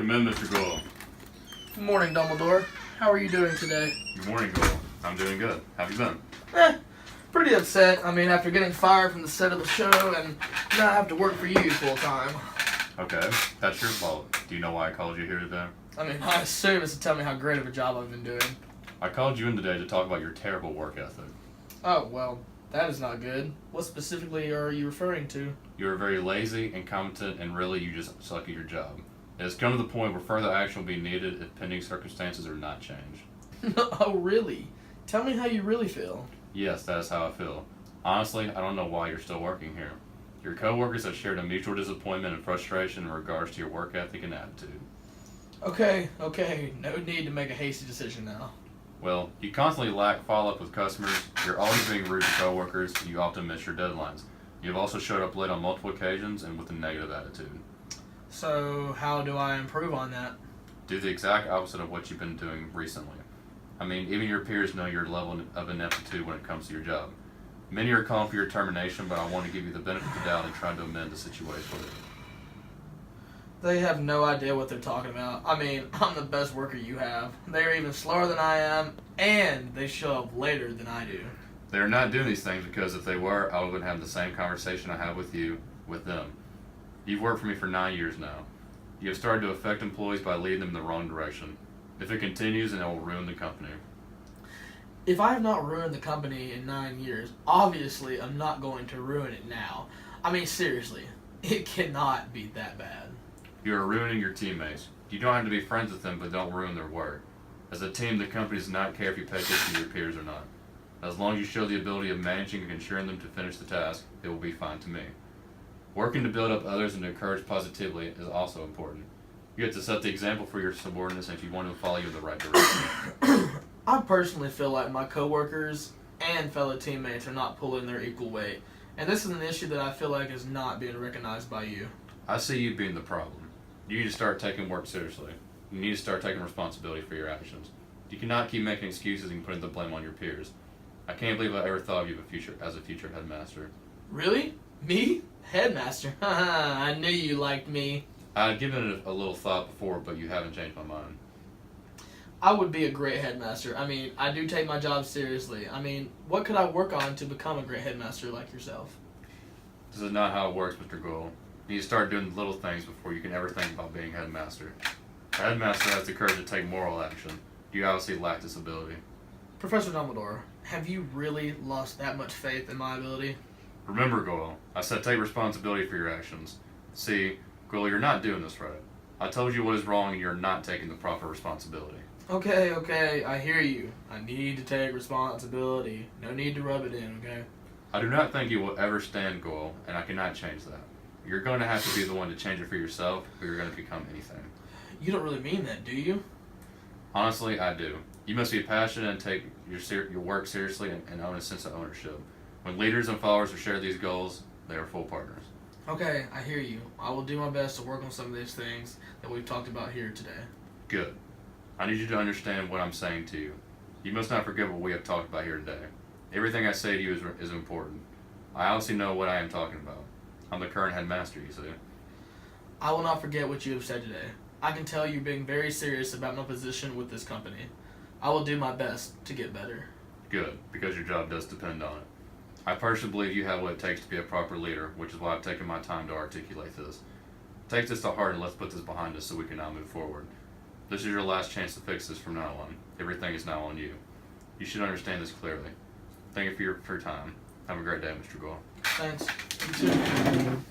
Come in, Mr. Gould. Good morning, Dumbledore. How are you doing today? Good morning, Gould. I'm doing good. How have you been? Pretty upset. I mean, after getting fired from the set of the show and now I have to work for you full time. Okay, that's your fault. Do you know why I called you here today? I mean, I assume it's to tell me how great of a job I've been doing. I called you in today to talk about your terrible work ethic. Oh, well, that is not good. What specifically are you referring to? You are very lazy, incompetent, and really you just suck at your job. It has come to the point where further action will be needed if pending circumstances are not changed. Oh, really? Tell me how you really feel. Yes, that is how I feel. Honestly, I don't know why you're still working here. Your coworkers have shared a mutual disappointment and frustration in regards to your work ethic and attitude. Okay. No need to make a hasty decision now. Well, you constantly lack follow-up with customers, you're always being rude to coworkers, and you often miss your deadlines. You have also showed up late on multiple occasions and with a negative attitude. So, how do I improve on that? Do the exact opposite of what you've been doing recently. I mean, even your peers know your level of ineptitude when it comes to your job. Many are calling for your termination, but I want to give you the benefit of the doubt and try to amend the situation. They have no idea what they're talking about. I mean, I'm the best worker you have. They're even slower than I am, and they show up later than I do. They're not doing these things because if they were, I would have the same conversation I have with you with them. You've worked for me for 9 years now. You have started to affect employees by leading them in the wrong direction. If it continues, then it will ruin the company. If I have not ruined the company in 9 years, obviously I'm not going to ruin it now. I mean, seriously, it cannot be that bad. You are ruining your teammates. You don't have to be friends with them, but don't ruin their work. As a team, the company does not care if you pay attention to your peers or not. As long as you show the ability of managing and ensuring them to finish the task, it will be fine to me. Working to build up others and to encourage positively is also important. You have to set the example for your subordinates if you want to follow you in the right direction. I personally feel like my coworkers and fellow teammates are not pulling their equal weight, and this is an issue that I feel like is not being recognized by you. I see you being the problem. You need to start taking work seriously. You need to start taking responsibility for your actions. You cannot keep making excuses and putting the blame on your peers. I can't believe I ever thought of you as a future headmaster. Really? Me? Headmaster? Haha, I knew you liked me. I had given it a little thought before, but you haven't changed my mind. I would be a great headmaster. I mean, I do take my job seriously. I mean, what could I work on to become a great headmaster like yourself? This is not how it works, Mr. Gould. You need to start doing the little things before you can ever think about being headmaster. A headmaster has the courage to take moral action. You obviously lack this ability. Professor Dumbledore, have you really lost that much faith in my ability? Remember, Goyle, I said take responsibility for your actions. See, Goyle, you're not doing this right. I told you what is wrong and you're not taking the proper responsibility. Okay, I hear you. I need to take responsibility. No need to rub it in, okay? I do not think you will ever stand, Goyle, and I cannot change that. You're going to have to be the one to change it for yourself, or you're going to become anything. You don't really mean that, do you? Honestly, I do. You must be passionate and take your work seriously and own a sense of ownership. When leaders and followers share these goals, they are full partners. Okay, I hear you. I will do my best to work on some of these things that we've talked about here today. Good. I need you to understand what I'm saying to you. You must not forget what we have talked about here today. Everything I say to you is important. I honestly know what I am talking about. I'm the current headmaster, you see. I will not forget what you have said today. I can tell you're being very serious about my position with this company. I will do my best to get better. Good, because your job does depend on it. I personally believe you have what it takes to be a proper leader, which is why I've taken my time to articulate this. Take this to heart and let's put this behind us so we can now move forward. This is your last chance to fix this from now on. Everything is now on you. You should understand this clearly. Thank you for your time. Have a great day, Mr. Goyle. Thanks. You too.